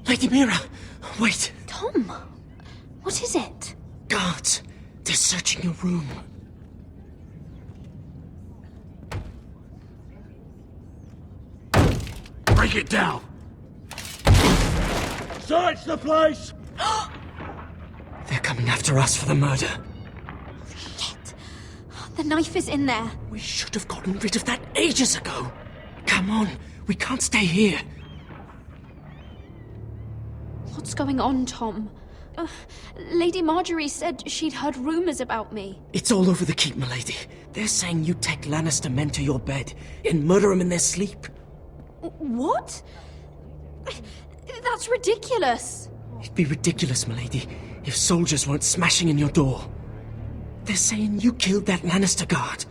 Lady Mira, wait. Tom, what is it? Guards, they're searching your room. Break it down! Search the place! They're coming after us for the murder. Shit. The knife is in there. We should have gotten rid of that ages ago. Come on, we can't stay here. What's going on, Tom? Lady Marjorie said she'd heard rumors about me. It's all over the keep, milady. They're saying you take Lannister men to your bed and murder them in their sleep. What? That's ridiculous. It'd be ridiculous, milady, if soldiers weren't smashing in your door. They're saying you killed that Lannister guard.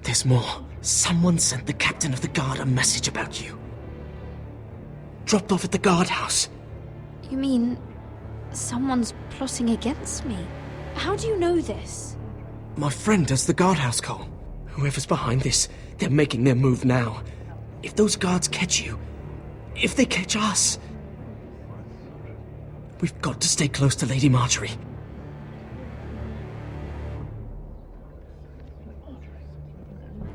There's more. Someone sent the captain of the guard a message about you. Dropped off at the guardhouse. You mean someone's plotting against me? How do you know this? My friend does the guardhouse call. Whoever's behind this, they're making their move now. If those guards catch you, if they catch us, we've got to stay close to Lady Marjorie.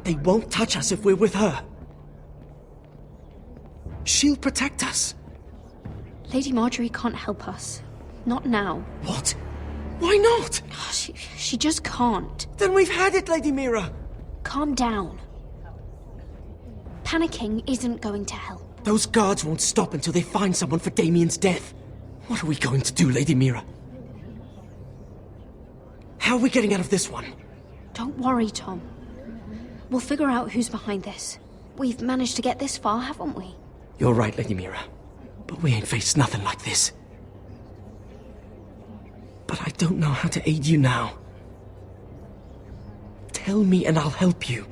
They won't touch us if we're with her. She'll protect us. Lady Marjorie can't help us. Not now. What? Why not? She just can't. Then we've had it, Lady Mira. Calm down. Panicking isn't going to help. Those guards won't stop until they find someone for Damien's death. What are we going to do, Lady Mira? How are we getting out of this one? Don't worry, Tom. We'll figure out who's behind this. We've managed to get this far, haven't we? You're right, Lady Mira. But we ain't faced nothing like this. But I don't know how to aid you now. Tell me and I'll help you.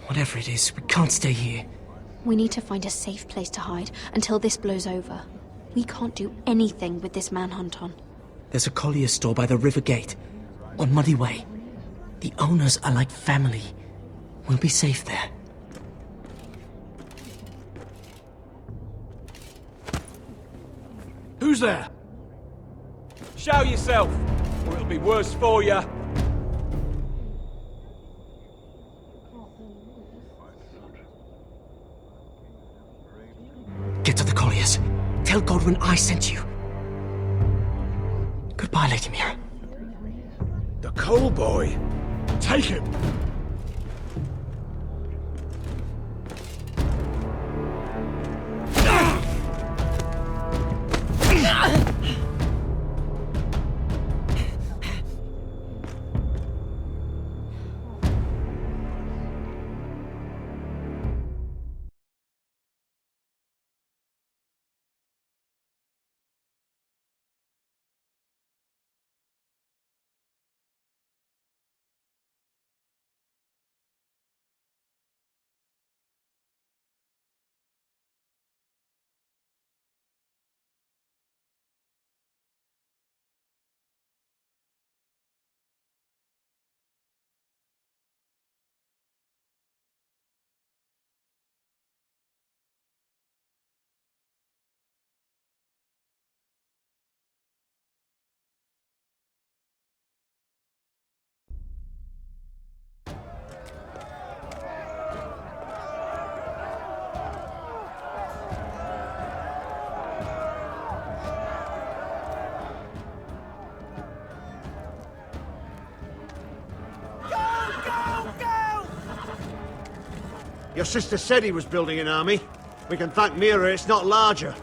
Whatever it is, we can't stay here. We need to find a safe place to hide until this blows over. We can't do anything with this manhunt on. There's a collier store by the river gate, on Muddy Way. The owners are like family. We'll be safe there. Who's there? Show yourself, or it'll be worse for you. Get to the colliers. Tell Godwin I sent you. Goodbye, Lady Mira. The coal boy. Take him. Your sister said he was building an army. We can thank Mira it's not larger.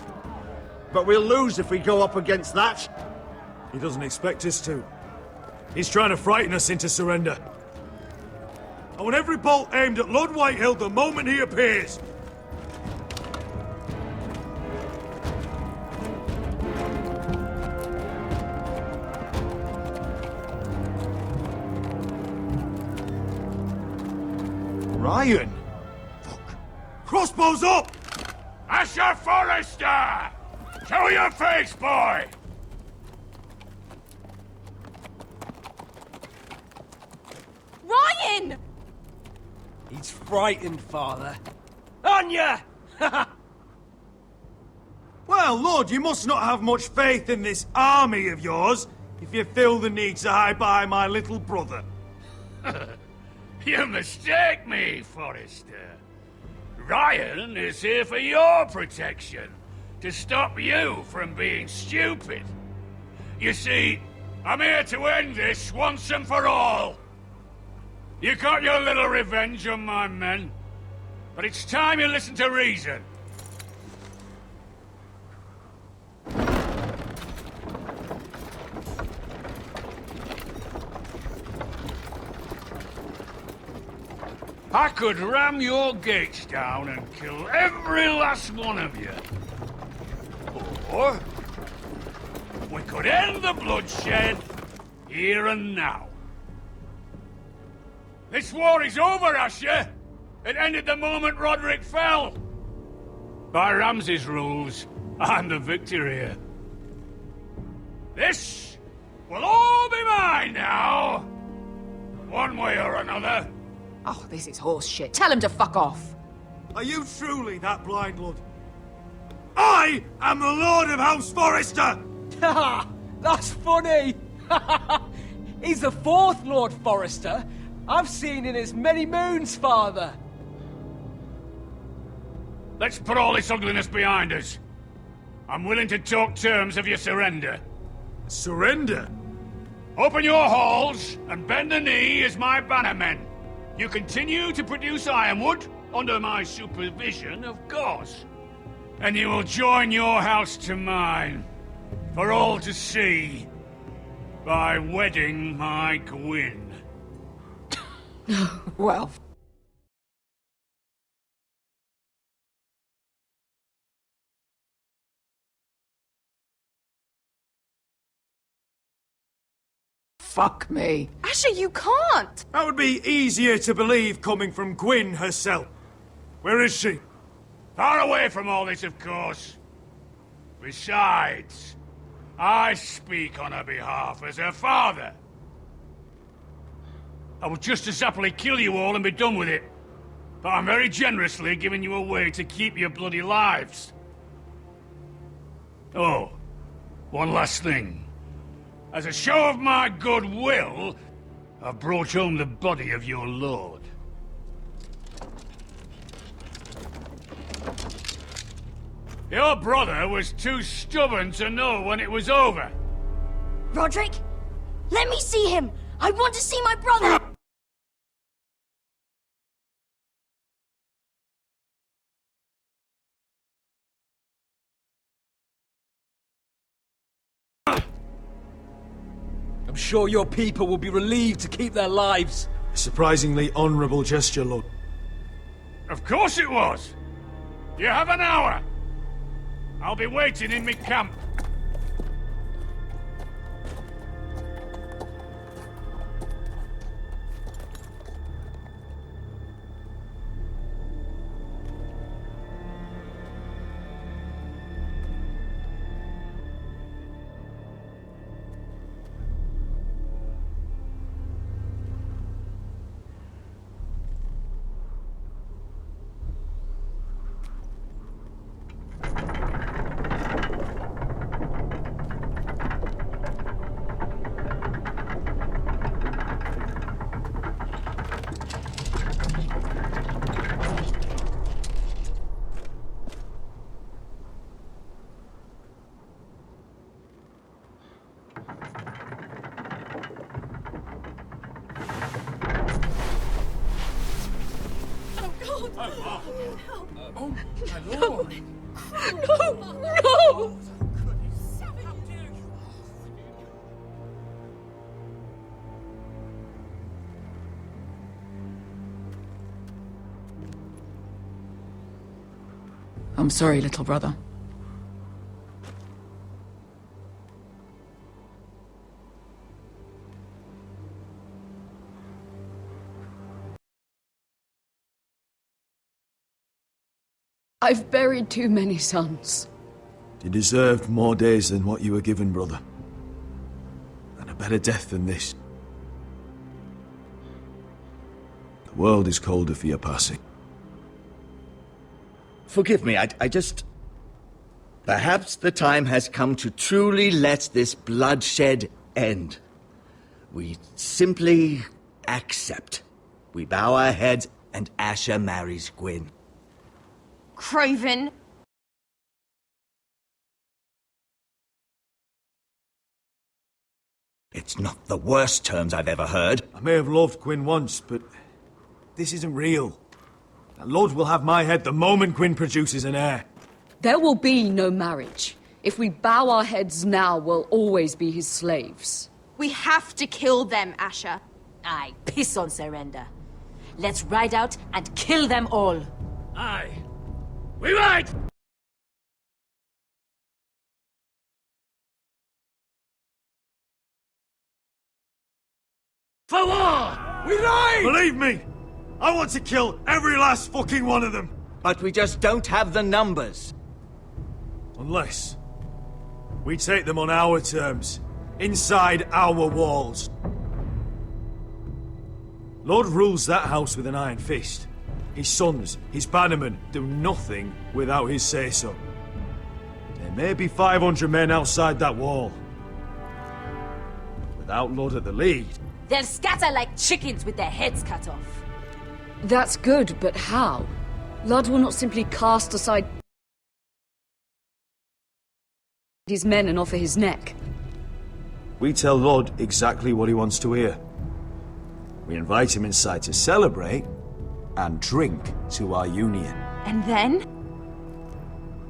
But we'll lose if we go up against that. He doesn't expect us to. He's trying to frighten us into surrender. I want every bolt aimed at Lord Whitehill the moment he appears. Ryan! Fuck. Crossbows up! Asher Forrester! Show your face, boy! Ryan! He's frightened, father. On ya! Well, Lord, you must not have much faith in this army of yours, if you feel the need to hide behind my little brother. You mistake me, Forrester. Ryan is here for your protection, to stop you from being stupid. You see, I'm here to end this once and for all. You got your little revenge on my men, but it's time you listen to reason. I could ram your gates down and kill every last one of you. Or we could end the bloodshed here and now. This war is over, Asher. It ended the moment Roderick fell. By Ramsay's rules, I'm the victor here. This will all be mine now. One way or another. Oh, this is horse shit. Tell him to fuck off. Are you truly that blind, Lord? I am the Lord of House Forrester! Ha! That's funny! He's the fourth Lord Forrester I've seen in as many moons, Father. Let's put all this ugliness behind us. I'm willing to talk terms of your surrender. Surrender? Open your halls and bend the knee as my bannermen. You continue to produce ironwood, under my supervision, of course. And you will join your house to mine, for all to see, by wedding my Gwyn. Well... Fuck me. Asher, you can't! That would be easier to believe coming from Gwyn herself. Where is she? Far away from all this, of course. Besides, I speak on her behalf as her father. I would just as happily kill you all and be done with it. But I'm very generously giving you a way to keep your bloody lives. Oh, one last thing. As a show of my goodwill, I've brought home the body of your lord. Your brother was too stubborn to know when it was over. Roderick? Let me see him! I want to see my brother! I'm sure your people will be relieved to keep their lives. A surprisingly honourable gesture, Lord. Of course it was. You have an hour. I'll be waiting in my camp. No! I'm sorry, little brother. I've buried too many sons. You deserved more days than what you were given, brother. And a better death than this. The world is colder for your passing. Forgive me, I just... Perhaps the time has come to truly let this bloodshed end. We simply accept. We bow our heads and Asher marries Gwyn. Craven. It's not the worst terms I've ever heard. I may have loved Gwyn once, but this isn't real. And Lord will have my head the moment Gwyn produces an heir. There will be no marriage. If we bow our heads now, we'll always be his slaves. We have to kill them, Asher. Aye, piss on surrender. Let's ride out and kill them all. Aye. We ride! For war! We ride! Believe me, I want to kill every last fucking one of them. But we just don't have the numbers. Unless we take them on our terms, inside our walls. Lord rules that house with an iron fist. His sons, his bannermen, do nothing without his say-so. There may be 500 men outside that wall. Without Lord at the lead... They'll scatter like chickens with their heads cut off. That's good, but how? Lud will not simply cast aside his men and offer his neck. We tell Lord exactly what he wants to hear. We invite him inside to celebrate and drink to our union. And then?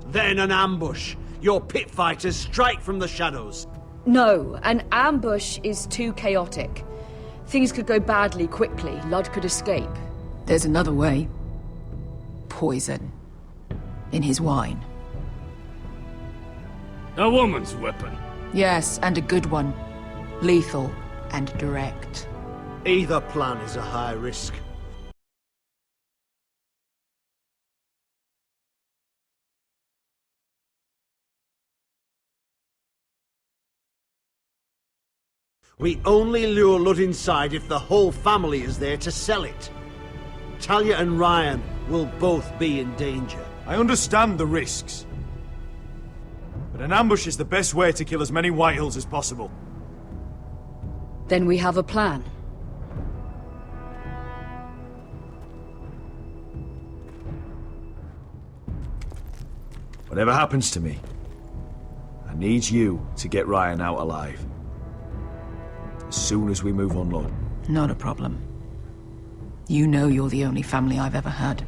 Then an ambush. Your pit fighters strike from the shadows. No, an ambush is too chaotic. Things could go badly quickly. Lud could escape. There's another way. Poison. In his wine. A woman's weapon. Yes, and a good one. Lethal and direct. Either plan is a high risk. We only lure Lud inside if the whole family is there to sell it. Talia and Ryan will both be in danger. I understand the risks. But an ambush is the best way to kill as many Whitehills as possible. Then we have a plan. Whatever happens to me, I need you to get Ryan out alive. As soon as we move on, Lord. Not a problem. You know you're the only family I've ever had.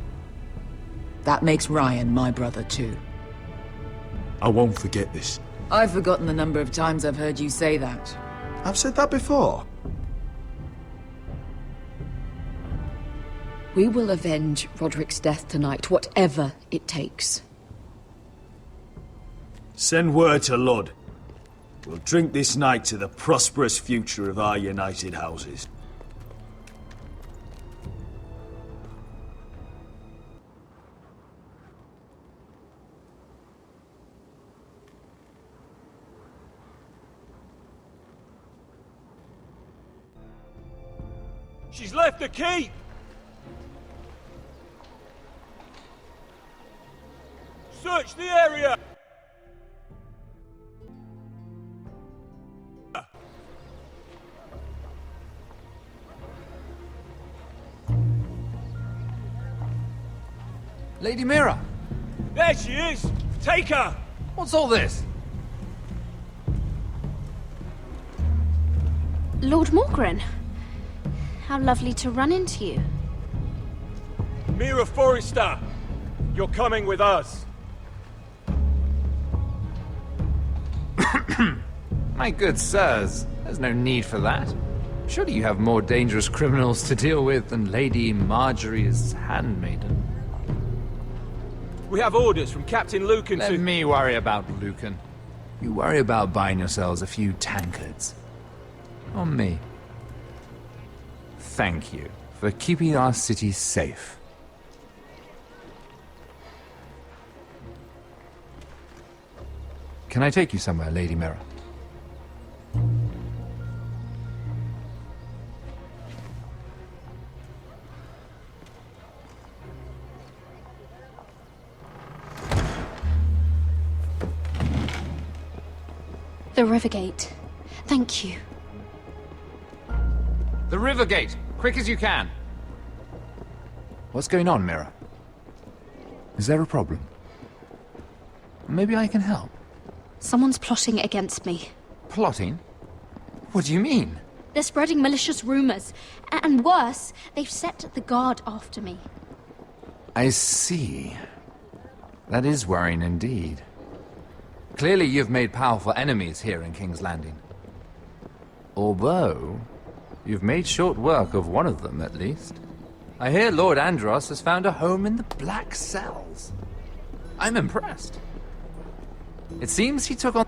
That makes Ryan my brother too. I won't forget this. I've forgotten the number of times I've heard you say that. I've said that before. We will avenge Roderick's death tonight, whatever it takes. Send word to Lud. We'll drink this night to the prosperous future of our united houses. She's left the keep! Search the area! Lady Mira! There she is! Take her! What's all this? Lord Morgren. How lovely to run into you. Mira Forrester! You're coming with us. My good sirs, there's no need for that. Surely you have more dangerous criminals to deal with than Lady Marjorie's handmaiden. We have orders from Captain Lucan to... Let me worry about Lucan. You worry about buying yourselves a few tankards. On me. Thank you for keeping our city safe. Can I take you somewhere, Lady Mira? The Rivergate. Thank you. The Rivergate! Quick as you can! What's going on, Mira? Is there a problem? Maybe I can help. Someone's plotting against me. Plotting? What do you mean? They're spreading malicious rumors. And worse, they've set the guard after me. I see. That is worrying indeed. Clearly you've made powerful enemies here in King's Landing. Although, you've made short work of one of them, at least. I hear Lord Andros has found a home in the Black Cells. I'm impressed. It seems he took on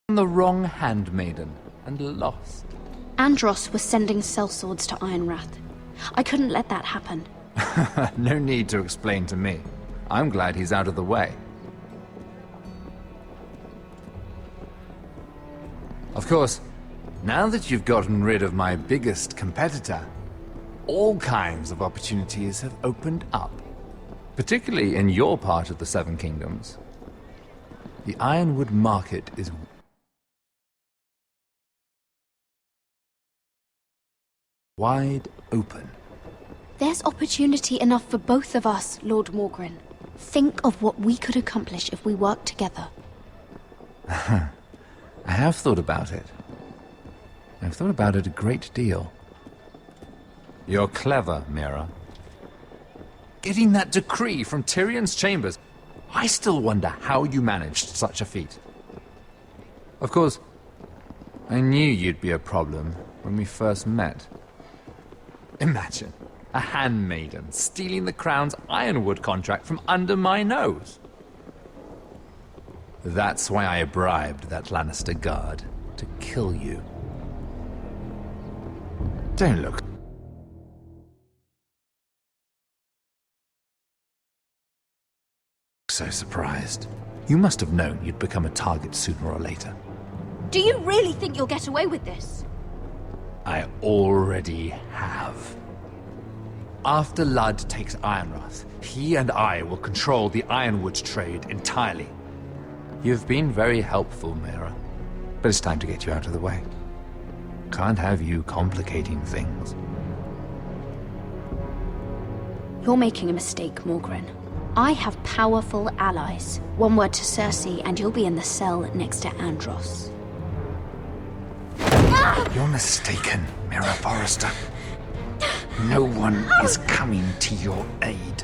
the wrong handmaiden and lost. Andros was sending sellswords to Ironwrath. I couldn't let that happen. No need to explain to me. I'm glad he's out of the way. Of course, now that you've gotten rid of my biggest competitor, all kinds of opportunities have opened up. Particularly in your part of the Seven Kingdoms. The Ironwood market is wide open. There's opportunity enough for both of us, Lord Morgren. Think of what we could accomplish if we worked together. I have thought about it. I've thought about it a great deal. You're clever, Mira. Getting that decree from Tyrion's chambers, I still wonder how you managed such a feat. Of course, I knew you'd be a problem when we first met. Imagine a handmaiden stealing the Crown's Ironwood contract from under my nose. That's why I bribed that Lannister guard to kill you. Don't look so surprised. You must have known you'd become a target sooner or later. Do you really think you'll get away with this? I already have. After Ludd takes Ironwrath, he and I will control the Ironwood trade entirely. You've been very helpful, Mira, but it's time to get you out of the way. Can't have you complicating things. You're making a mistake, Morgren. I have powerful allies. One word to Cersei, and you'll be in the cell next to Andros. You're mistaken, Mira Forrester. No one is coming to your aid.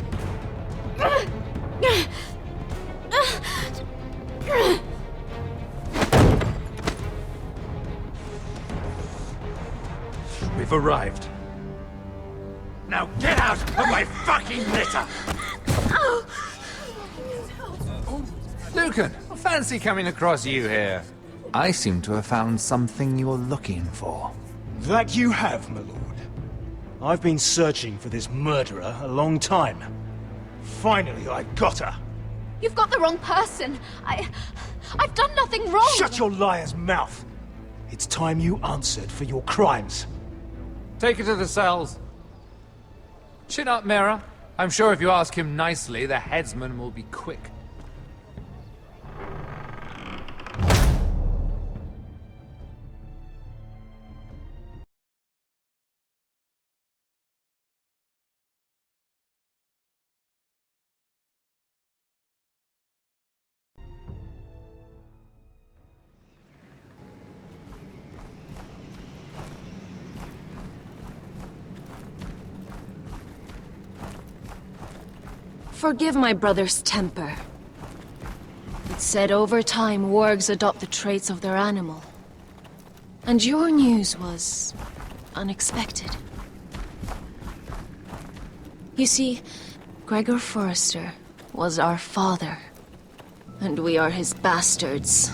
We've arrived. Now get out of my fucking litter! Lucan, I fancy coming across you here. I seem to have found something you're looking for. That you have, my lord. I've been searching for this murderer a long time. Finally, I got her. You've got the wrong person. I've done nothing wrong. Shut your liar's mouth. It's time you answered for your crimes. Take her to the cells. Chin up, Mira. I'm sure if you ask him nicely, the headsman will be quick. Forgive my brother's temper. It's said over time wargs adopt the traits of their animal. And your news was unexpected. You see, Gregor Forrester was our father, and we are his bastards.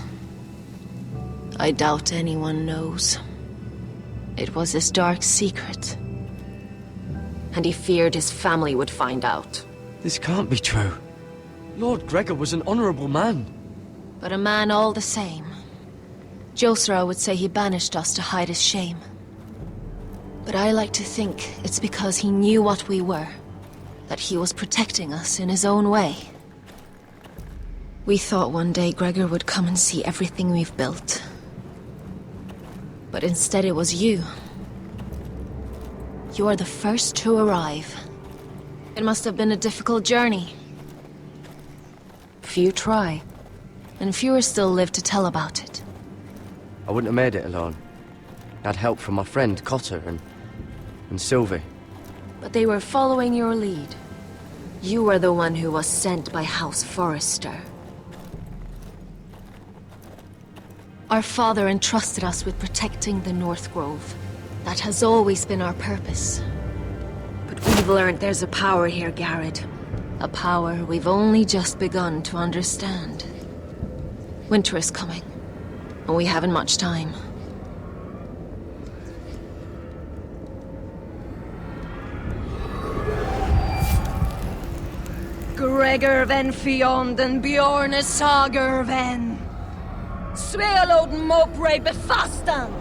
I doubt anyone knows. It was his dark secret, and he feared his family would find out. This can't be true. Lord Gregor was an honorable man. But a man all the same. Josra would say he banished us to hide his shame. But I like to think it's because he knew what we were, that he was protecting us in his own way. We thought one day Gregor would come and see everything we've built. But instead it was you. You are the first to arrive. It must have been a difficult journey. Few try, and fewer still live to tell about it. I wouldn't have made it alone. I had help from my friend Cotter and Sylvie. But they were following your lead. You were the one who was sent by House Forrester. Our father entrusted us with protecting the North Grove. That has always been our purpose. But we've learned there's a power here, Garrett. A power we've only just begun to understand. Winter is coming, and we haven't much time. Gregor ven fionden Bjorne sager ven. Svealoden mopre befastan.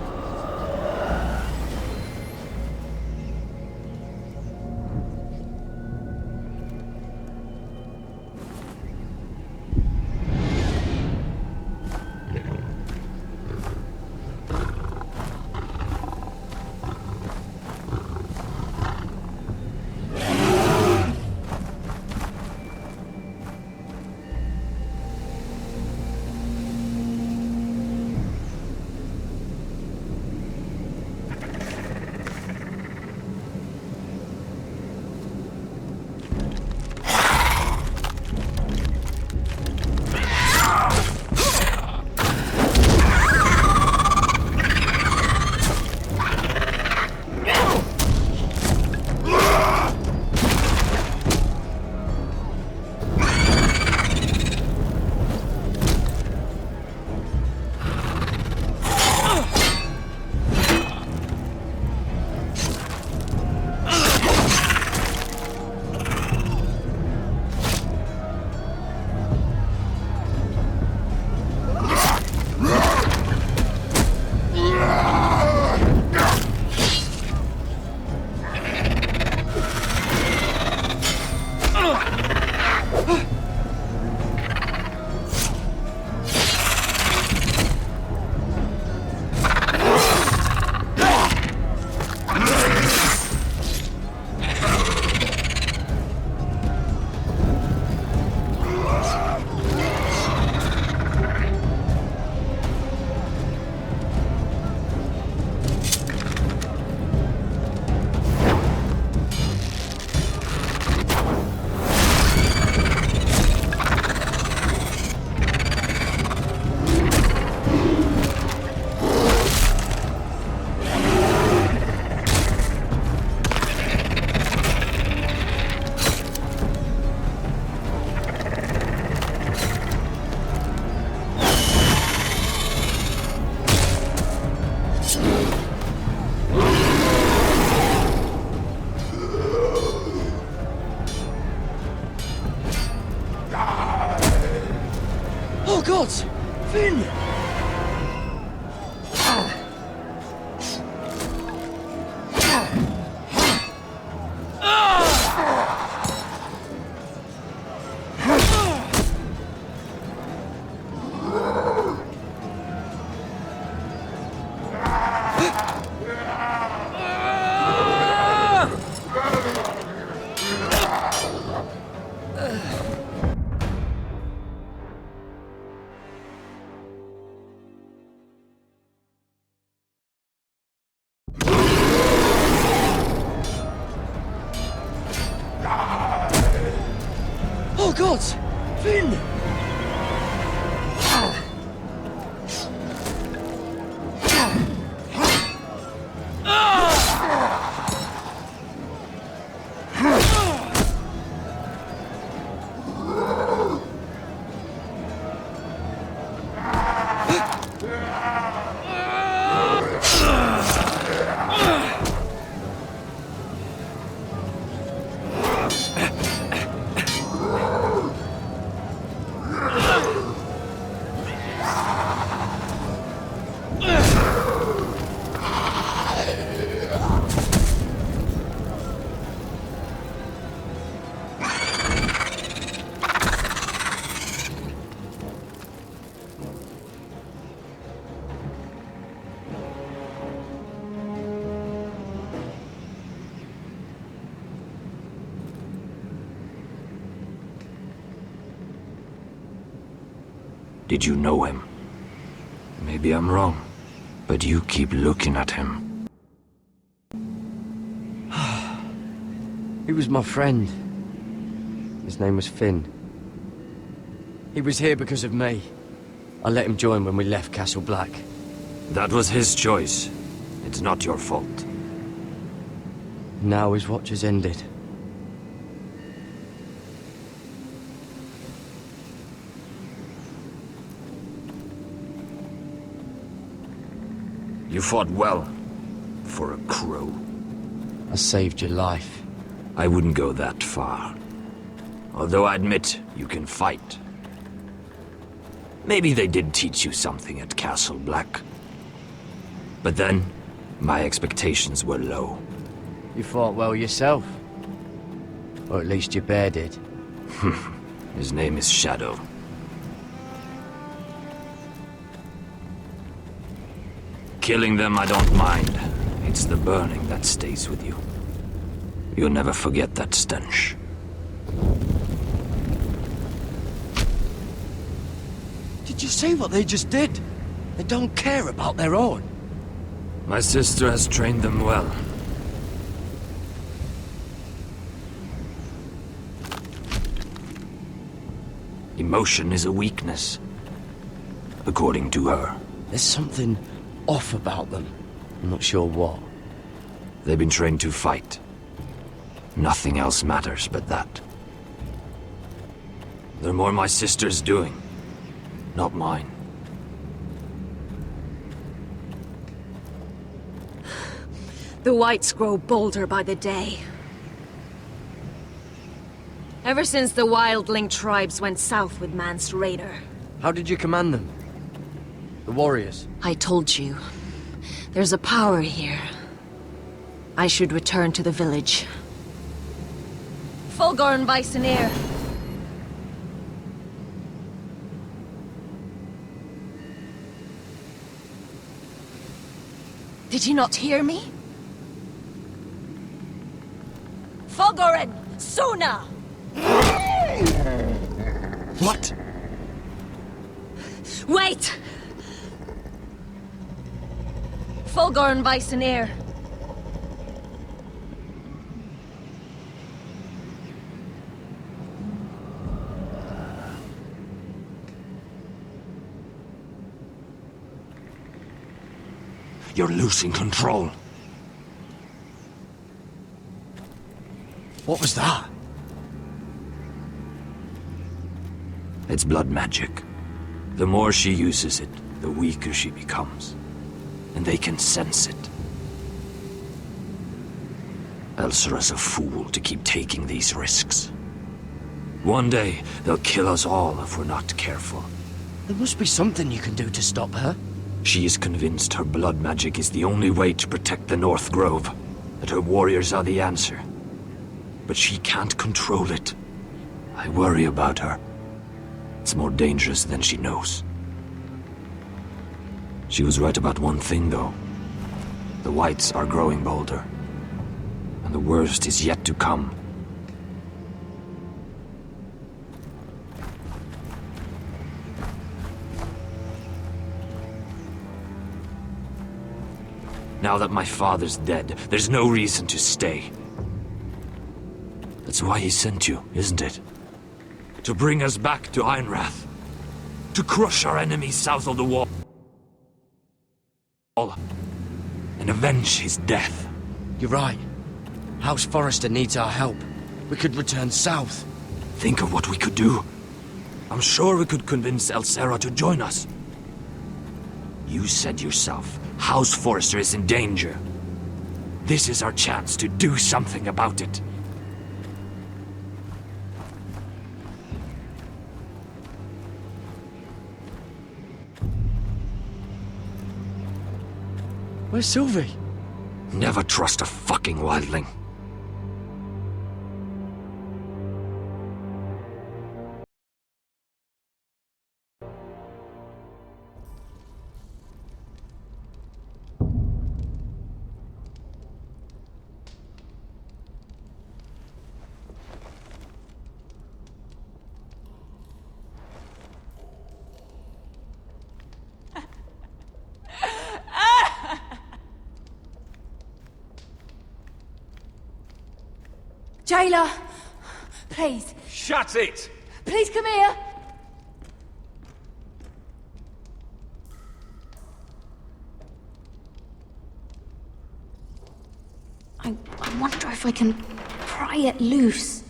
gods! Finn! Oh gods! Finn! Did you know him? Maybe I'm wrong, but you keep looking at him. He was my friend. His name was Finn. He was here because of me. I let him join when we left Castle Black. That was his choice. It's not your fault. Now his watch has ended. You fought well, for a crow. I saved your life. I wouldn't go that far. Although I admit, you can fight. Maybe they did teach you something at Castle Black. But then, my expectations were low. You fought well yourself. Or at least your bear did. His name is Shadow. Killing them I don't mind. It's the burning that stays with you. You'll never forget that stench. Did you see what they just did? They don't care about their own. My sister has trained them well. Emotion is a weakness, according to her. There's something off about them. I'm not sure what. They've been trained to fight. Nothing else matters but that. They're more my sister's doing, not mine. The whites grow bolder by the day. Ever since the wildling tribes went south with Mance Raider. How did you command them? The warriors? I told you. There's a power here. I should return to the village. Fulgorn Viceneer. Did you not hear me? Fulgorn! Suna! What? Wait! Fulgorn Viceneer. You're losing control. What was that? It's blood magic. The more she uses it, the weaker she becomes. And they can sense it. Elsera's a fool to keep taking these risks. One day, they'll kill us all if we're not careful. There must be something you can do to stop her. She is convinced her blood magic is the only way to protect the North Grove, that her warriors are the answer. But she can't control it. I worry about her. It's more dangerous than she knows. She was right about one thing, though. The whites are growing bolder. And the worst is yet to come. Now that my father's dead, there's no reason to stay. That's why he sent you, isn't it? To bring us back to Ironrath. To crush our enemies south of the wall. And avenge his death. You're right. House Forrester needs our help. We could return south. Think of what we could do. I'm sure we could convince Elsera to join us. You said yourself, House Forrester is in danger. This is our chance to do something about it. Where's Sylvie? Never trust a fucking wildling. Jailer! Please. Shut it! Please come here! I wonder if I can pry it loose.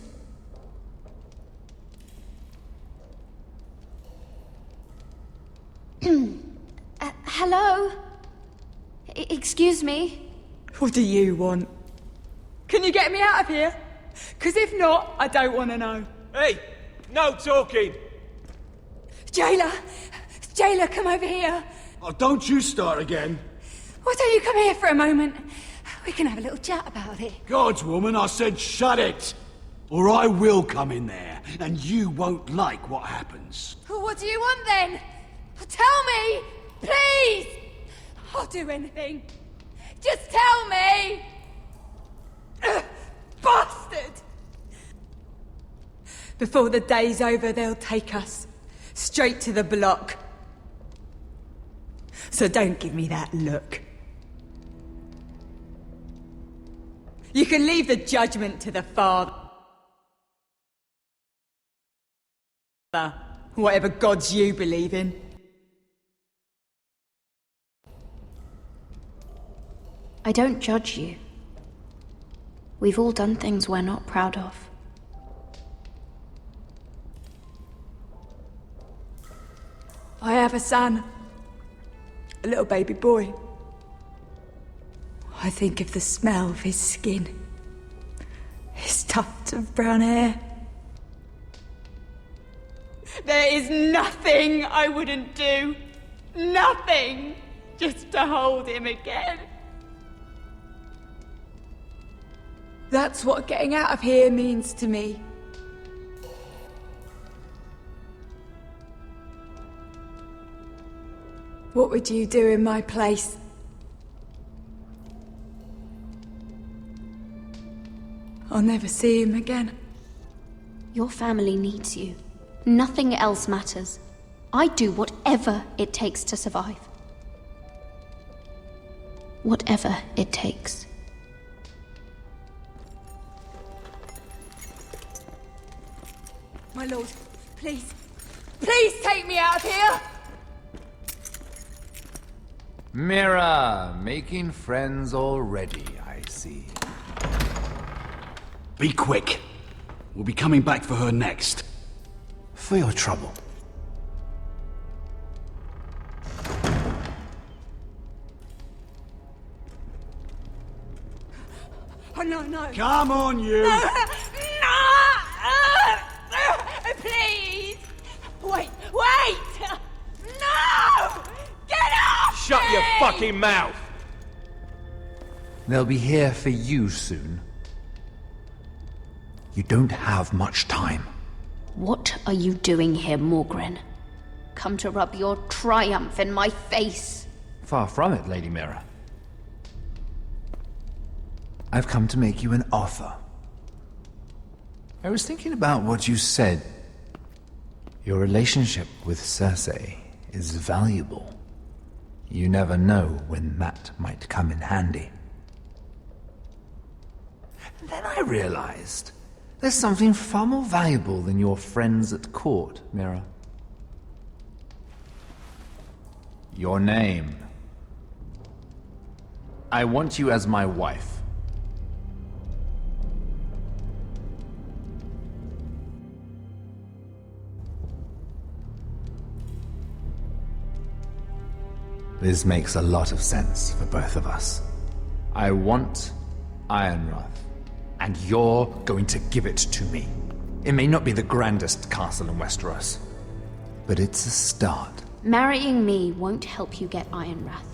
Hello? Excuse me? What do you want? Can you get me out of here? Because if not, I don't want to know. Hey! No talking! Jailer! Jailer, come over here! Oh, don't you start again. Why don't you come here for a moment? We can have a little chat about it. Gods, woman, I said shut it! Or I will come in there, and you won't like what happens. What do you want then? Tell me! Please! I'll do anything. Just tell me! Bastard! Before the day's over, they'll take us straight to the block. So don't give me that look. You can leave the judgment to the Father. Whatever gods you believe in. I don't judge you. We've all done things we're not proud of. I have a son. A little baby boy. I think of the smell of his skin. His tufts of brown hair. There is nothing I wouldn't do. Nothing! Just to hold him again. That's what getting out of here means to me. What would you do in my place? I'll never see him again. Your family needs you. Nothing else matters. I'd do whatever it takes to survive. Whatever it takes. My lord, please. Please take me out of here! Mira, making friends already, I see. Be quick. We'll be coming back for her next. For your trouble. Oh, no, no. Come on, you! No! Please! Wait! No! Get off! Shut your fucking mouth! They'll be here for you soon. You don't have much time. What are you doing here, Morgren? Come to rub your triumph in my face? Far from it, Lady Mira. I've come to make you an offer. I was thinking about what you said. Your relationship with Cersei is valuable. You never know when that might come in handy. And then I realized there's something far more valuable than your friends at court, Mira. Your name. I want you as my wife. This makes a lot of sense for both of us. I want Ironrath, and you're going to give it to me. It may not be the grandest castle in Westeros, but it's a start. Marrying me won't help you get Ironrath.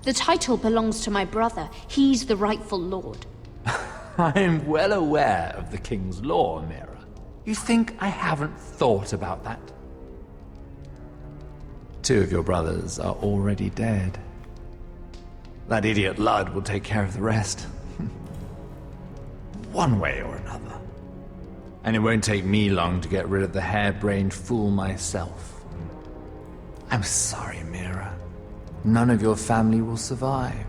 The title belongs to my brother. He's the rightful lord. I'm well aware of the king's law, Mira. You think I haven't thought about that? 2 of your brothers are already dead. That idiot Ludd will take care of the rest. One way or another. And it won't take me long to get rid of the harebrained fool myself. I'm sorry, Mira. None of your family will survive.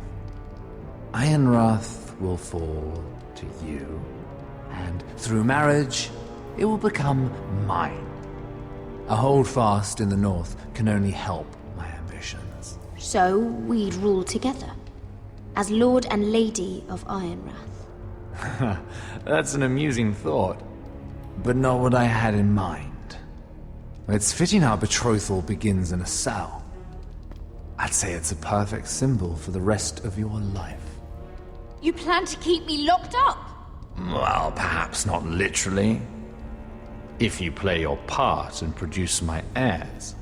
Ironrath will fall to you, And through marriage, it will become mine. A holdfast in the north can only help my ambitions. So we'd rule together, as Lord and Lady of Ironrath. That's an amusing thought, but not what I had in mind. It's fitting our betrothal begins in a cell. I'd say it's a perfect symbol for the rest of your life. You plan to keep me locked up? Well, perhaps not literally. If you play your part and produce my heirs.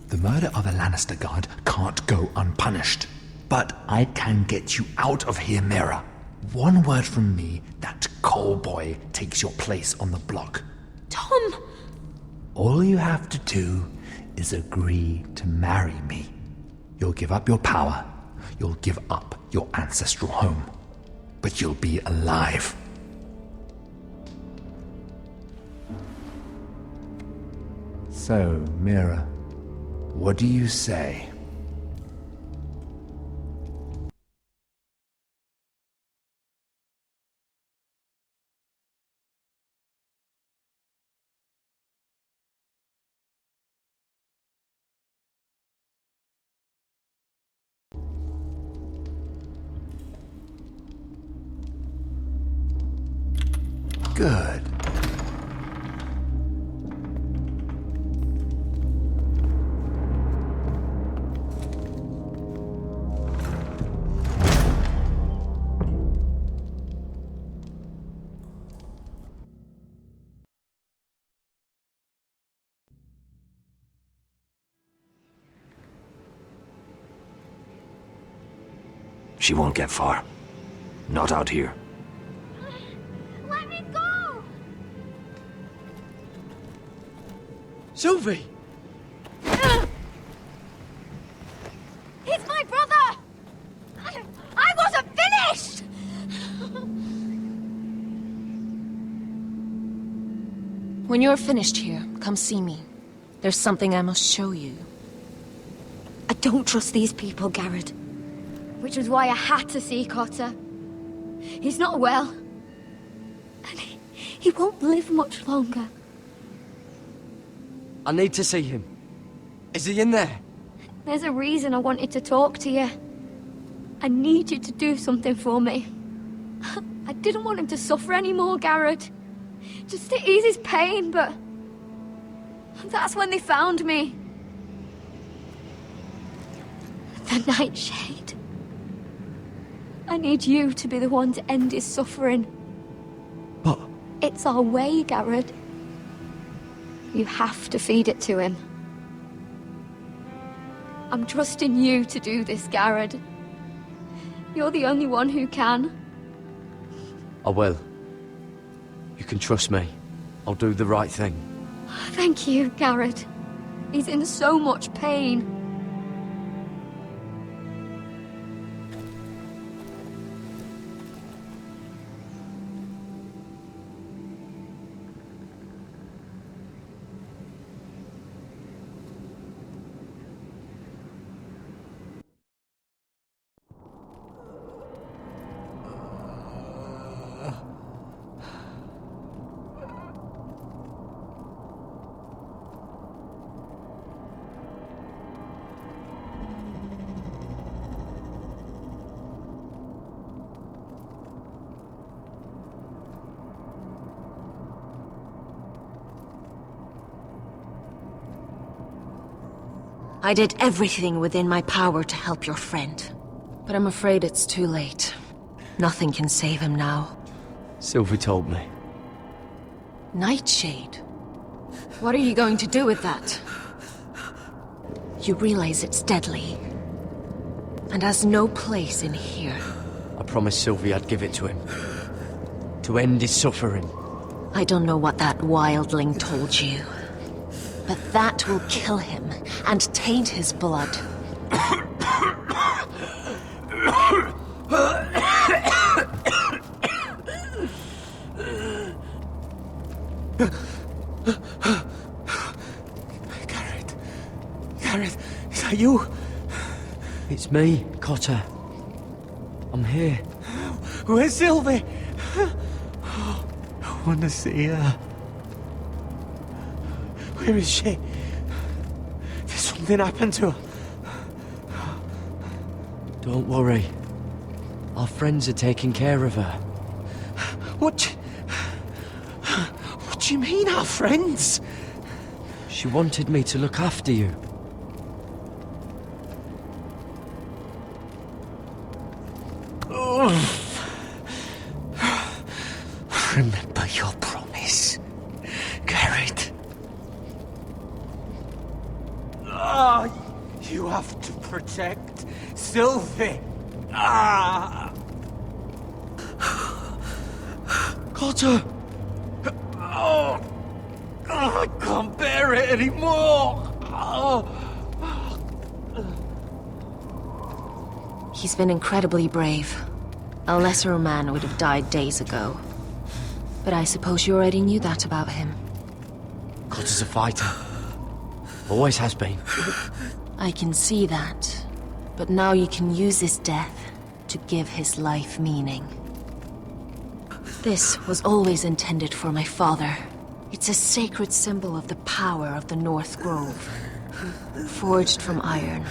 The murder of a Lannister guard can't go unpunished. But I can get you out of here, Mira. One word from me, that coal boy takes your place on the block. Tom! All you have to do is agree to marry me. You'll give up your power. You'll give up your ancestral home. But you'll be alive. So, Mira, what do you say? Good. She won't get far. Not out here. Let me go! Sylvie! He's my brother! I wasn't finished! When you're finished here, come see me. There's something I must show you. I don't trust these people, Garrett. Which was why I had to see Cotter. He's not well. And he won't live much longer. I need to see him. Is he in there? There's a reason I wanted to talk to you. I need you to do something for me. I didn't want him to suffer anymore, Garrett. Just to ease his pain, but... that's when they found me. The Nightshade. I need you to be the one to end his suffering. But... it's our way, Garrett. You have to feed it to him. I'm trusting you to do this, Garrett. You're the only one who can. I will. You can trust me. I'll do the right thing. Thank you, Garrett. He's in so much pain. I did everything within my power to help your friend. But I'm afraid it's too late. Nothing can save him now. Sylvie told me. Nightshade? What are you going to do with that? You realize it's deadly. And has no place in here. I promised Sylvie I'd give it to him. To end his suffering. I don't know what that wildling told you. But that will kill him and taint his blood. Garrett, is that you? It's me, Cotter. I'm here. Where's Sylvie? I want to see her. Where is she? Did something happen to her? Don't worry. Our friends are taking care of her. What do you mean, our friends? She wanted me to look after you. Remember your promise, Garrett. You have to protect Sylvie. Cotter! I can't bear it anymore. He's been incredibly brave. A lesser man would have died days ago. But I suppose you already knew that about him. Cotter's a fighter. Always has been. I can see that. But now you can use his death to give his life meaning. This was always intended for my father. It's a sacred symbol of the power of the North Grove. Forged from iron,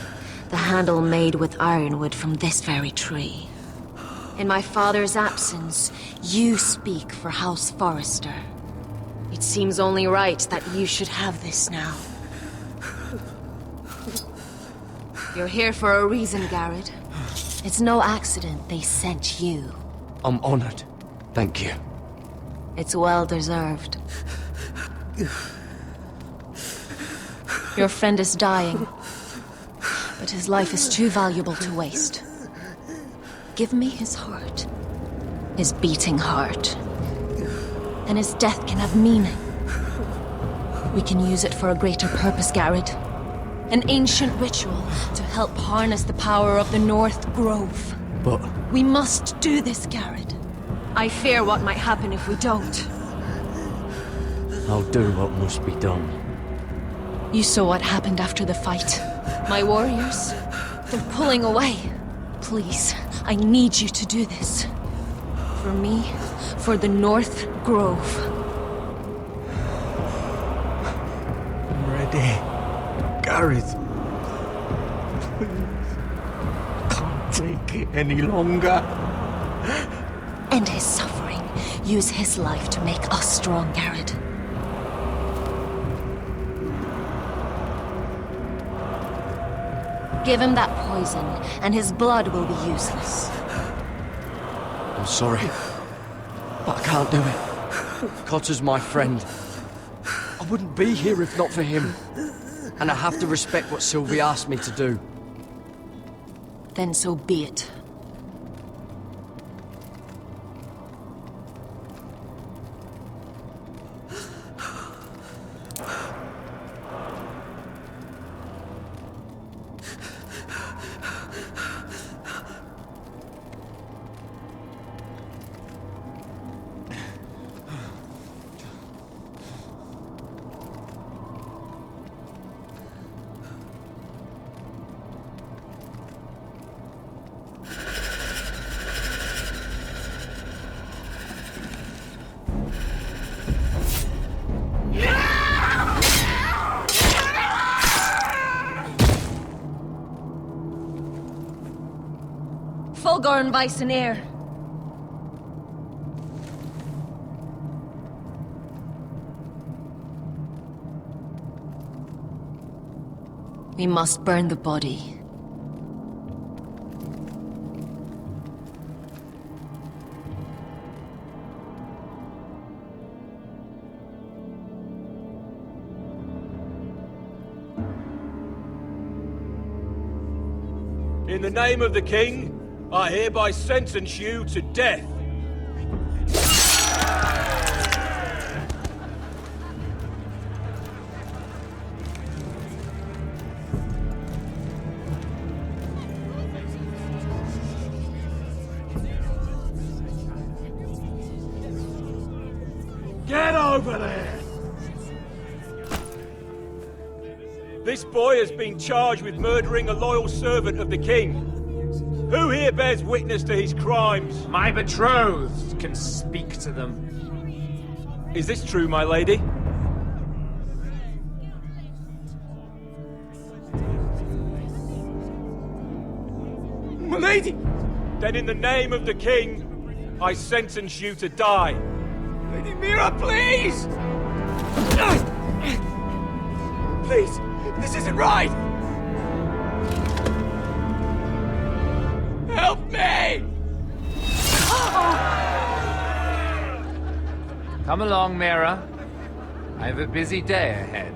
the handle made with ironwood from this very tree. In my father's absence, you speak for House Forrester. It seems only right that you should have this now. You're here for a reason, Garrett. It's no accident they sent you. I'm honored. Thank you. It's well deserved. Your friend is dying, but his life is too valuable to waste. Give me his heart. His beating heart. And his death can have meaning. We can use it for a greater purpose, Garrett. An ancient ritual to help harness the power of the North Grove. But... we must do this, Garrett. I fear what might happen if we don't. I'll do what must be done. You saw what happened after the fight. My warriors, they're pulling away. Please, I need you to do this. For me, for the North Grove. I'm ready. Garrett. Please. Can't take it any longer. End his suffering. Use his life to make us strong, Garrett. Give him that poison, and his blood will be useless. I'm sorry, but I can't do it. Cotter's my friend. I wouldn't be here if not for him. And I have to respect what Sylvie asked me to do. Then so be it. Fulgorn Vicenair. We must burn the body. In the name of the King, I hereby sentence you to death. Get over there! This boy has been charged with murdering a loyal servant of the king. Who here bears witness to his crimes? My betrothed can speak to them. Is this true, my lady? My lady! Then in the name of the king, I sentence you to die. Lady Mira, please! Please, this isn't right! Help me! Come along, Mira. I have a busy day ahead.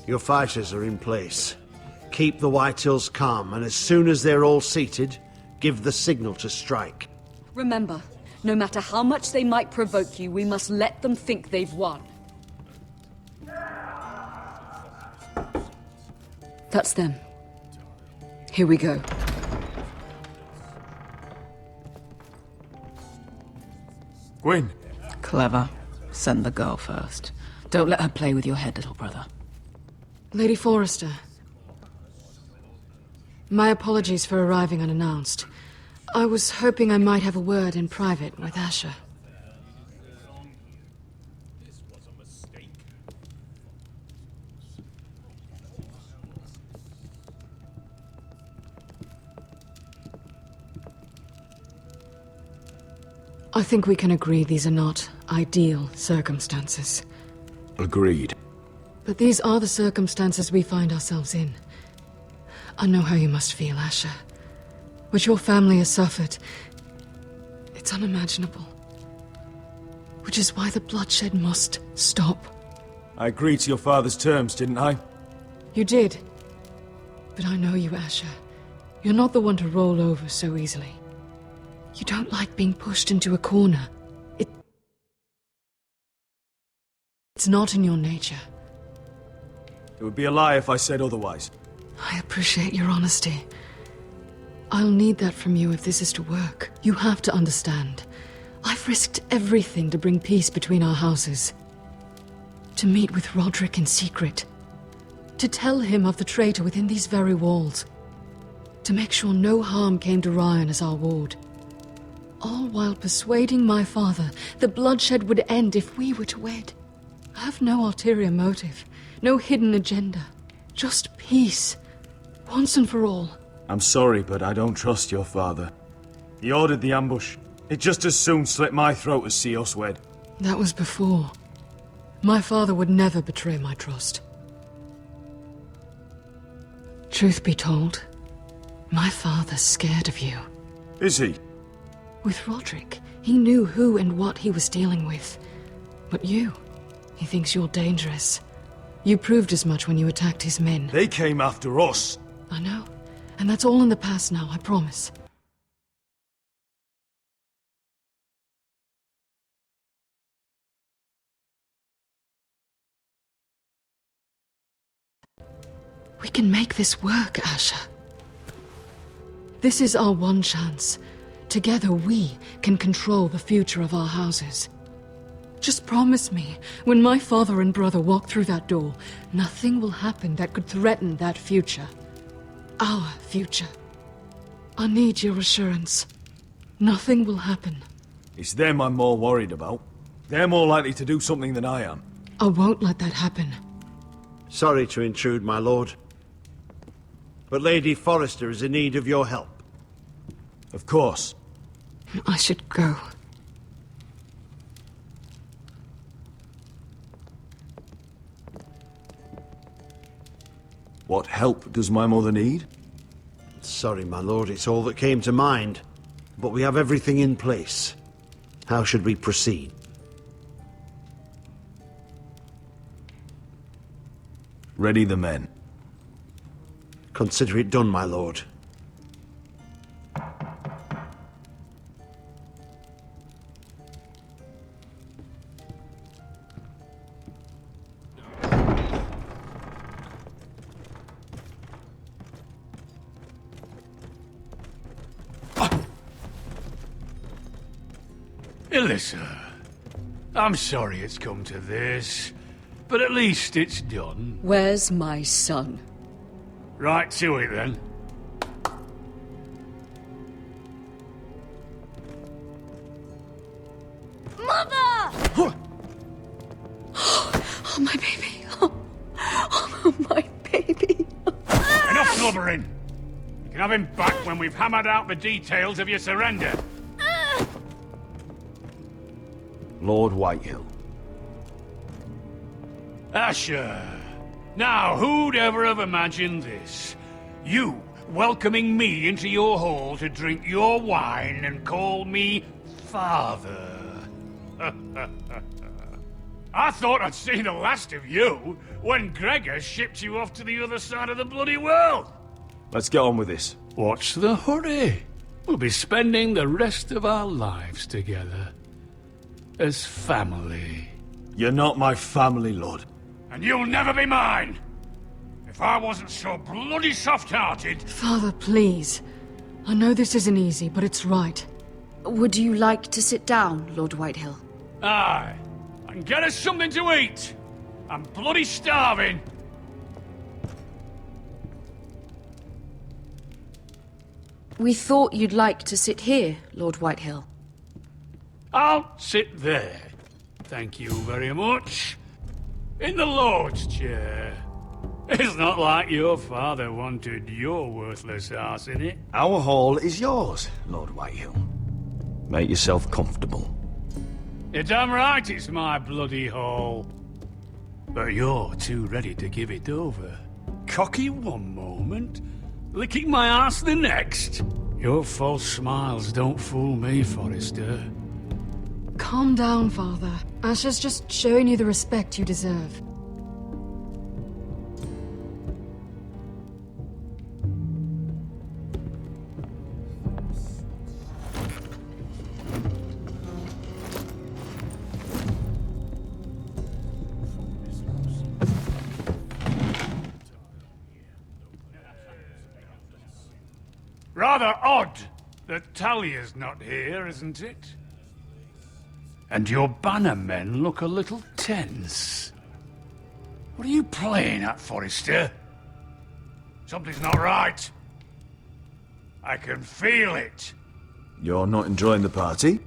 Your fighters are in place. Keep the Whitehills calm, and as soon as they're all seated, give the signal to strike. Remember, no matter how much they might provoke you, we must let them think they've won. That's them. Here we go. Gwyn. Clever. Send the girl first. Don't let her play with your head, little brother. Lady Forrester. My apologies for arriving unannounced. I was hoping I might have a word in private with Asher. I think we can agree these are not ideal circumstances. Agreed. But these are the circumstances we find ourselves in. I know how you must feel, Asher. What your family has suffered, it's unimaginable. Which is why the bloodshed must stop. I agreed to your father's terms, didn't I? You did. But I know you, Asher. You're not the one to roll over so easily. You don't like being pushed into a corner. It's not in your nature. It would be a lie if I said otherwise. I appreciate your honesty. I'll need that from you if this is to work. You have to understand. I've risked everything to bring peace between our houses. To meet with Roderick in secret. To tell him of the traitor within these very walls. To make sure no harm came to Ryan as our ward. All while persuading my father the bloodshed would end if we were to wed. I have no ulterior motive. No hidden agenda. Just peace. Once and for all. I'm sorry, but I don't trust your father. He ordered the ambush. He'd just as soon slit my throat as see us wed. That was before. My father would never betray my trust. Truth be told, my father's scared of you. Is he? With Roderick, he knew who and what he was dealing with. But you, he thinks you're dangerous. You proved as much when you attacked his men. They came after us. I know. And that's all in the past now, I promise. We can make this work, Asher. This is our one chance. Together we can control the future of our houses. Just promise me, when my father and brother walk through that door, nothing will happen that could threaten that future. Our future. I need your assurance. Nothing will happen. It's them I'm more worried about. They're more likely to do something than I am. I won't let that happen. Sorry to intrude, my lord. But Lady Forrester is in need of your help. Of course. I should go. What help does my mother need? Sorry, my lord, it's all that came to mind. But we have everything in place. How should we proceed? Ready the men. Consider it done, my lord. Alyssa, I'm sorry it's come to this, but at least it's done. Where's my son? Right to it, then. Mother! Oh, my baby. Oh, my baby. Enough blubbering! You can have him back when we've hammered out the details of your surrender. Lord Whitehill. Asher. Now, who'd ever have imagined this? You welcoming me into your hall to drink your wine and call me father. I thought I'd seen the last of you when Gregor shipped you off to the other side of the bloody world. Let's get on with this. What's the hurry? We'll be spending the rest of our lives together. As family. You're not my family, Lord. And you'll never be mine! If I wasn't so bloody soft-hearted... Father, please. I know this isn't easy, but it's right. Would you like to sit down, Lord Whitehill? Aye. And get us something to eat! I'm bloody starving! We thought you'd like to sit here, Lord Whitehill. I'll sit there. Thank you very much. In the Lord's chair. It's not like your father wanted your worthless ass in it. Our hall is yours, Lord Whitehill. Make yourself comfortable. You're damn right it's my bloody hall. But you're too ready to give it over. Cocky one moment, licking my ass the next. Your false smiles don't fool me, Forrester. Calm down, Father. Asher's just showing you the respect you deserve. Rather odd that Talia's not here, isn't it? And your bannermen look a little tense. What are you playing at, Forrester? Something's not right. I can feel it. You're not enjoying the party?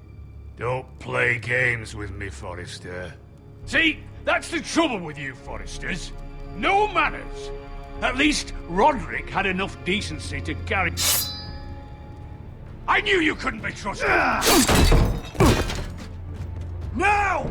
Don't play games with me, Forrester. See, that's the trouble with you, Forresters. No manners. At least Roderick had enough decency to carry... I knew you couldn't be trusted! Now!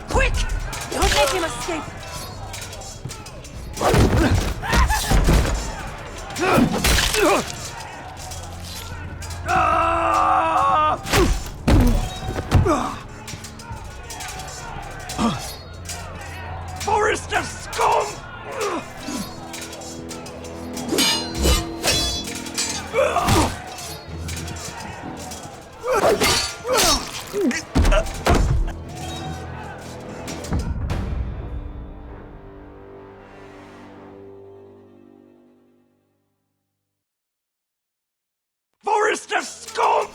Quick! Don't let him escape! Forrester scum! Forrester scum!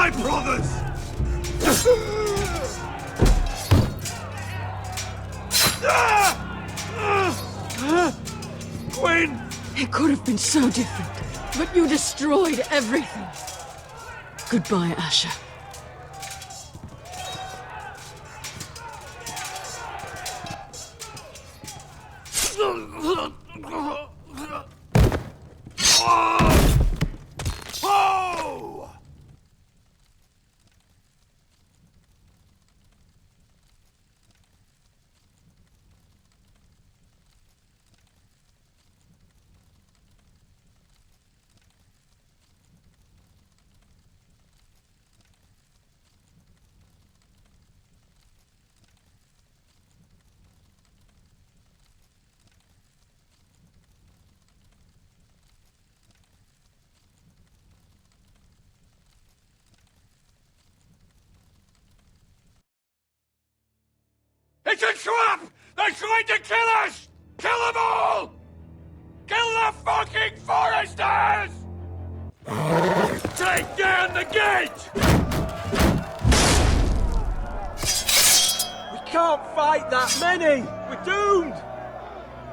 my brothers! Queen! It could have been so different, but you destroyed everything. Goodbye, Asher. Oh! It's a trap! They're trying to kill us! Kill them all! Kill the fucking Foresters! Take down the gate! We can't fight that many! We're doomed!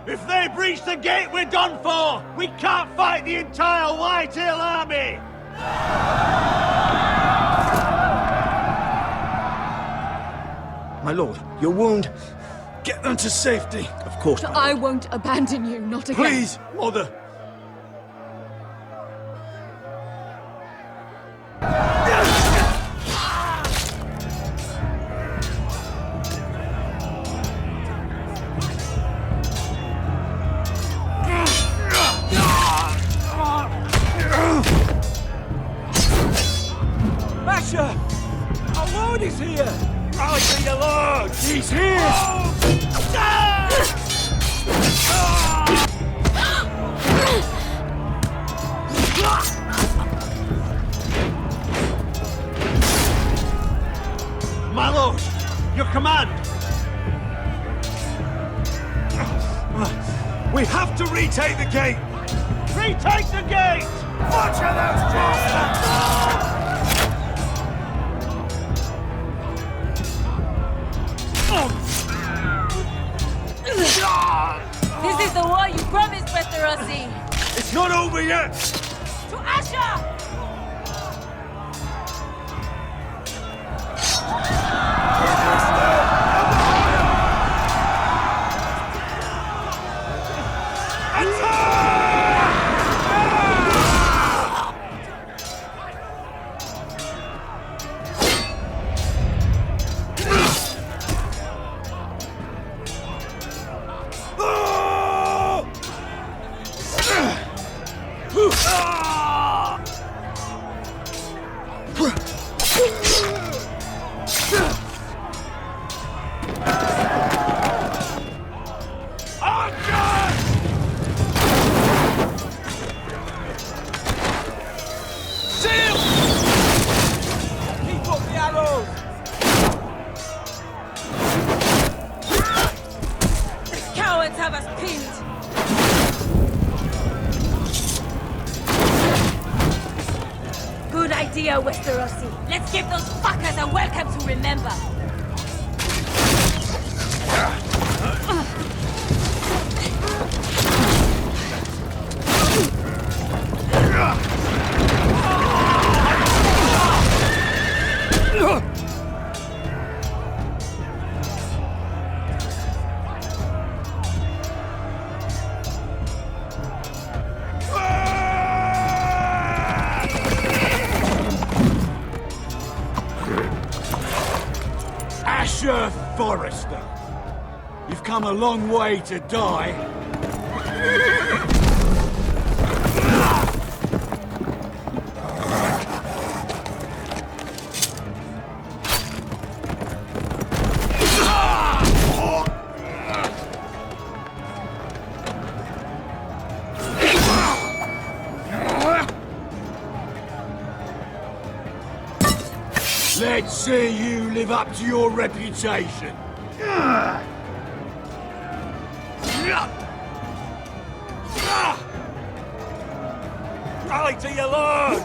If they breach the gate, we're done for! We can't fight the entire Whitetail army! My lord, your wound. Get them to safety. Of course, my I won't abandon you, not again. Please, mother. Asher! Our lord is here! Rally to your lord! He's here! My lord, your command! We have to retake the gate! Retake the gate! Watch out, those bastards! This is the war you promised, Westerosi! It's not over yet! To Asher! Westerosi. Let's give those fuckers a welcome to remember. Forrester, you've come a long way to die. Let's see you live up to your reputation. Rally to your lord!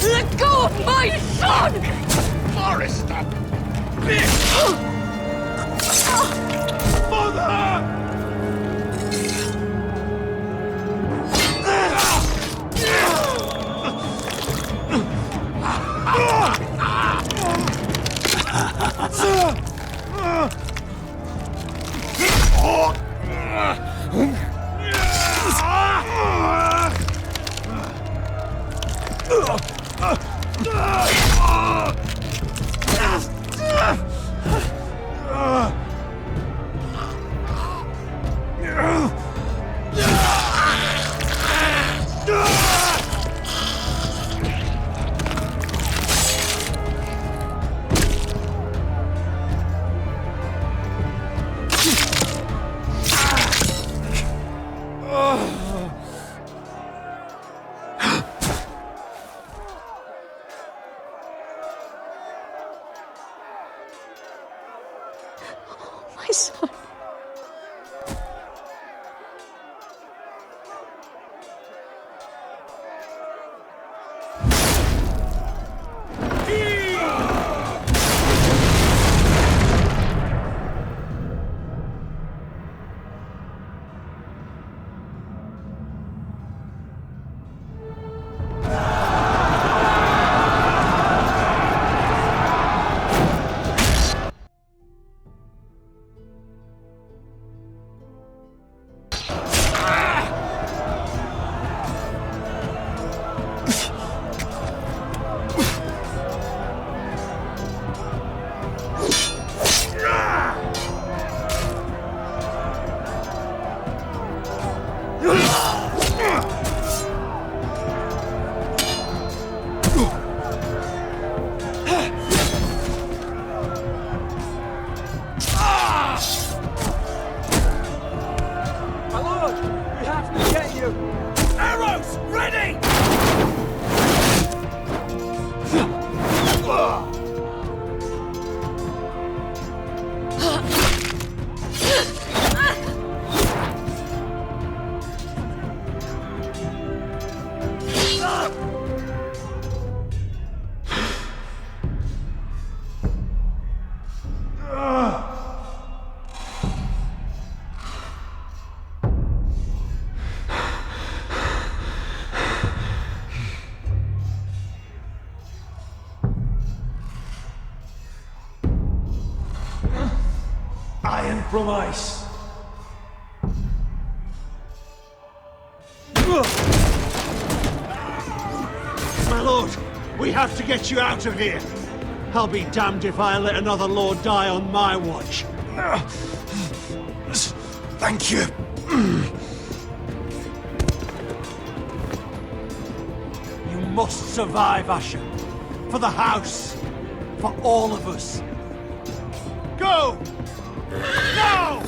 Let go of my son! Forrester! Bitch! Mother! My son. Iron from ice. My lord, we have to get you out of here. I'll be damned if I let another lord die on my watch. Thank you. You must survive, Asher. For the house. For all of us. Go! Now!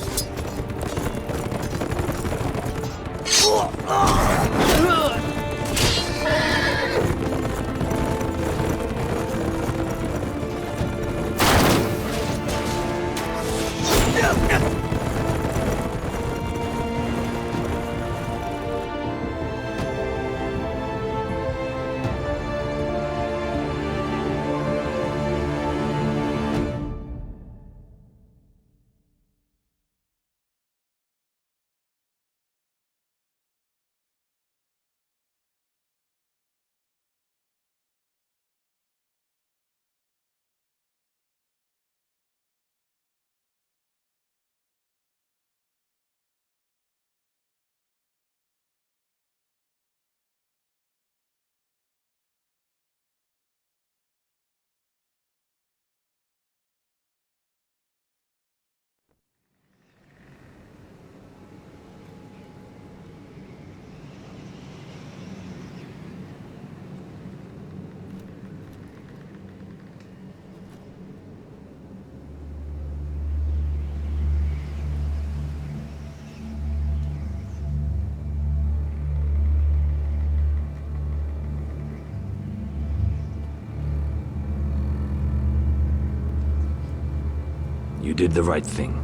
did the right thing.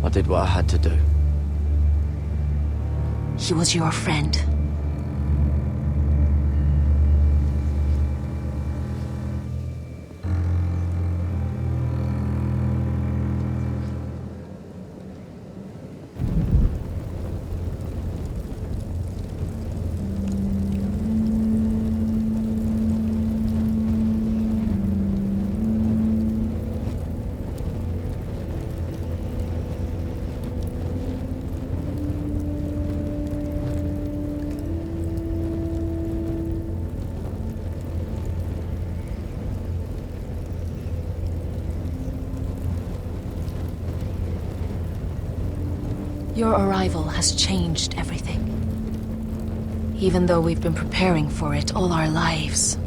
I did what I had to do. He was your friend. Your arrival has changed everything. Even though we've been preparing for it all our lives.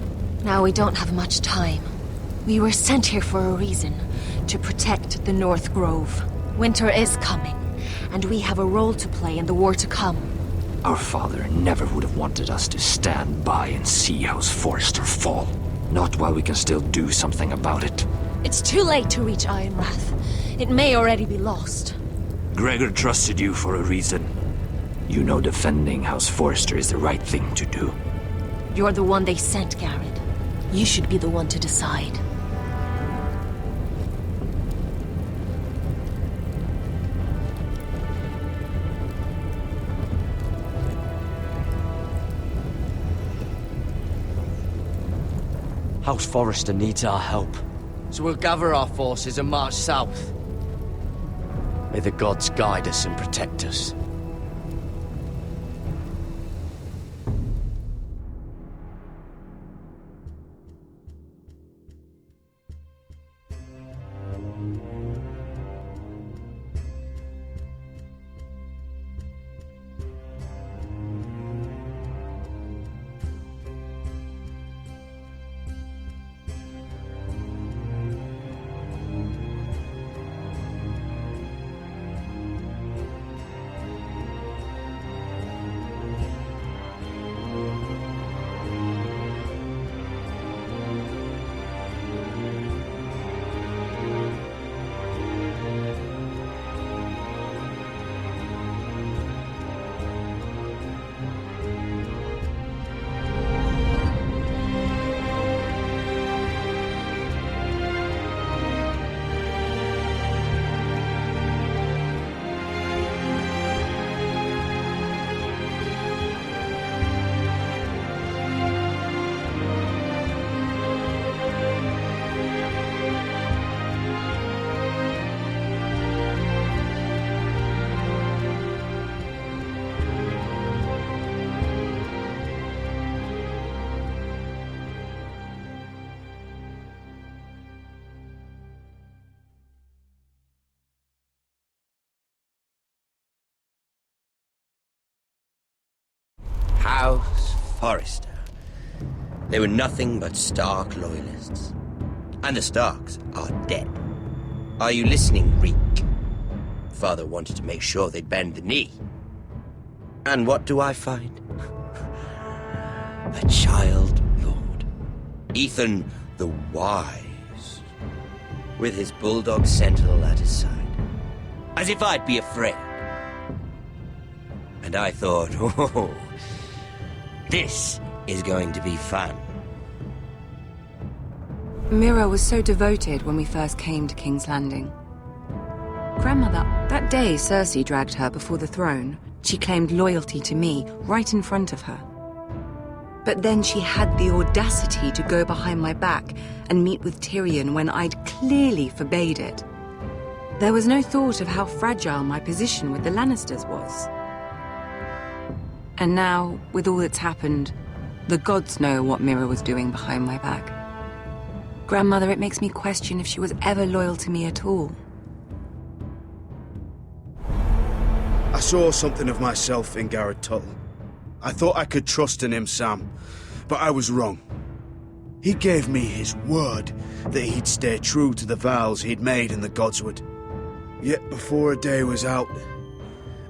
Now we don't have much time. We were sent here for a reason. To protect the North Grove. Winter is coming. And we have a role to play in the war to come. Our father never would have wanted us to stand by and see House Forrester fall. Not while we can still do something about it. It's too late to reach Ironrath. It may already be lost. Gregor trusted you for a reason. You know defending House Forrester is the right thing to do. You're the one they sent, Garrett. You should be the one to decide. House Forrester needs our help. So we'll gather our forces and march south. May the gods guide us and protect us. House Forrester. They were nothing but Stark loyalists. And the Starks are dead. Are you listening, Reek? Father wanted to make sure they'd bend the knee. And what do I find? A child lord. Ethan the Wise. With his bulldog sentinel at his side. As if I'd be afraid. And I thought, oh, this is going to be fun. Mira was so devoted when we first came to King's Landing. Grandmother, that day Cersei dragged her before the throne, she claimed loyalty to me right in front of her. But then she had the audacity to go behind my back and meet with Tyrion when I'd clearly forbade it. There was no thought of how fragile my position with the Lannisters was. And now, with all that's happened, the gods know what Mira was doing behind my back. Grandmother, it makes me question if she was ever loyal to me at all. I saw something of myself in Garrett Tuttle. I thought I could trust in him, Sam, but I was wrong. He gave me his word that he'd stay true to the vows he'd made in the Godswood. Yet before a day was out,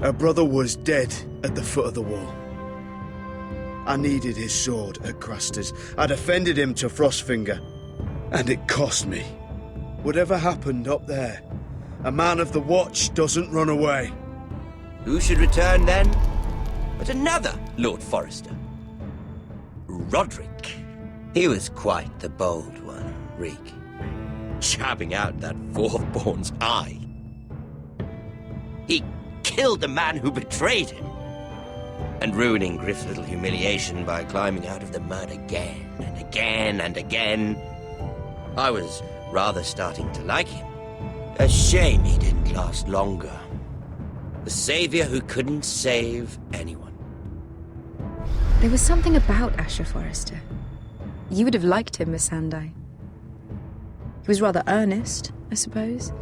our brother was dead at the foot of the wall. I needed his sword at Craster's. I defended him to Frostfinger, and it cost me. Whatever happened up there, a man of the watch doesn't run away. Who should return then? But another Lord Forrester. Roderick. He was quite the bold one, Reek. Jabbing out that fourth-born's eye. He killed the man who betrayed him. And ruining Griff's little humiliation by climbing out of the mud again and again and again. I was rather starting to like him. A shame he didn't last longer. The savior who couldn't save anyone. There was something about Asher Forrester. You would have liked him, Miss Sandai. He was rather earnest, I suppose.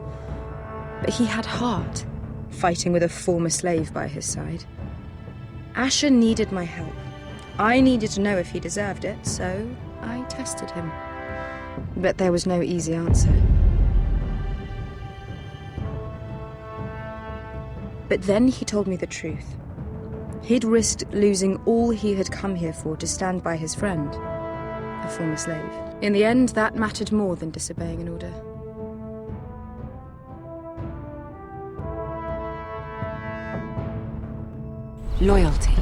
But he had heart, fighting with a former slave by his side. Asher needed my help. I needed to know if he deserved it, so I tested him. But there was no easy answer. But then he told me the truth. He'd risked losing all he had come here for to stand by his friend, a former slave. In the end, that mattered more than disobeying an order. Loyalty.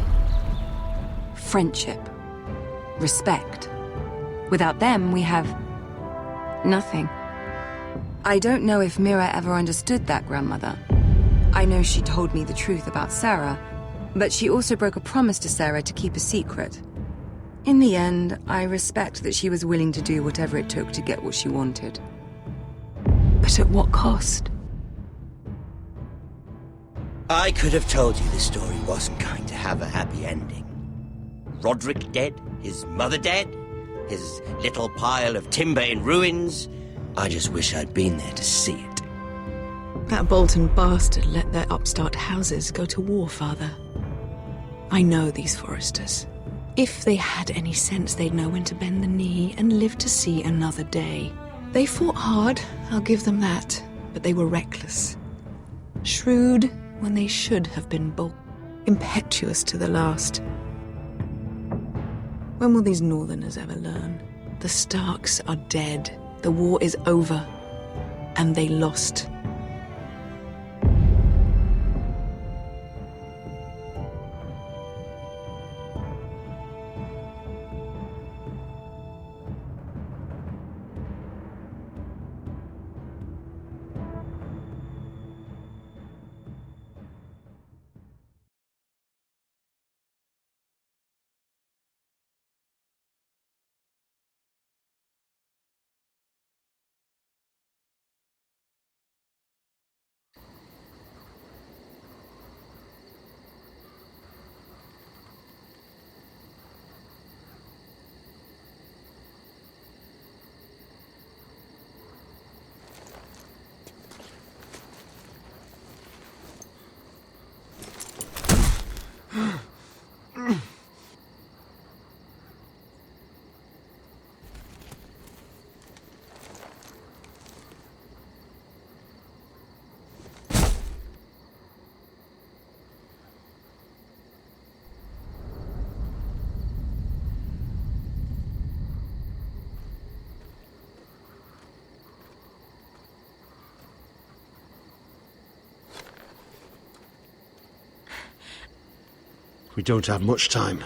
Friendship. Respect. Without them, we have nothing. I don't know if Mira ever understood that, Grandmother. I know she told me the truth about Sarah, but she also broke a promise to Sarah to keep a secret. In the end, I respect that she was willing to do whatever it took to get what she wanted. But at what cost? I could have told you this story wasn't going to have a happy ending. Roderick dead, his mother dead, his little pile of timber in ruins. I just wish I'd been there to see it. That Bolton bastard let their upstart houses go to war, Father. I know these Forresters. If they had any sense, they'd know when to bend the knee and live to see another day. They fought hard, I'll give them that, but they were reckless. Shrewd when they should have been bold. Impetuous to the last. When will these Northerners ever learn? The Starks are dead. The war is over. And they lost. We don't have much time.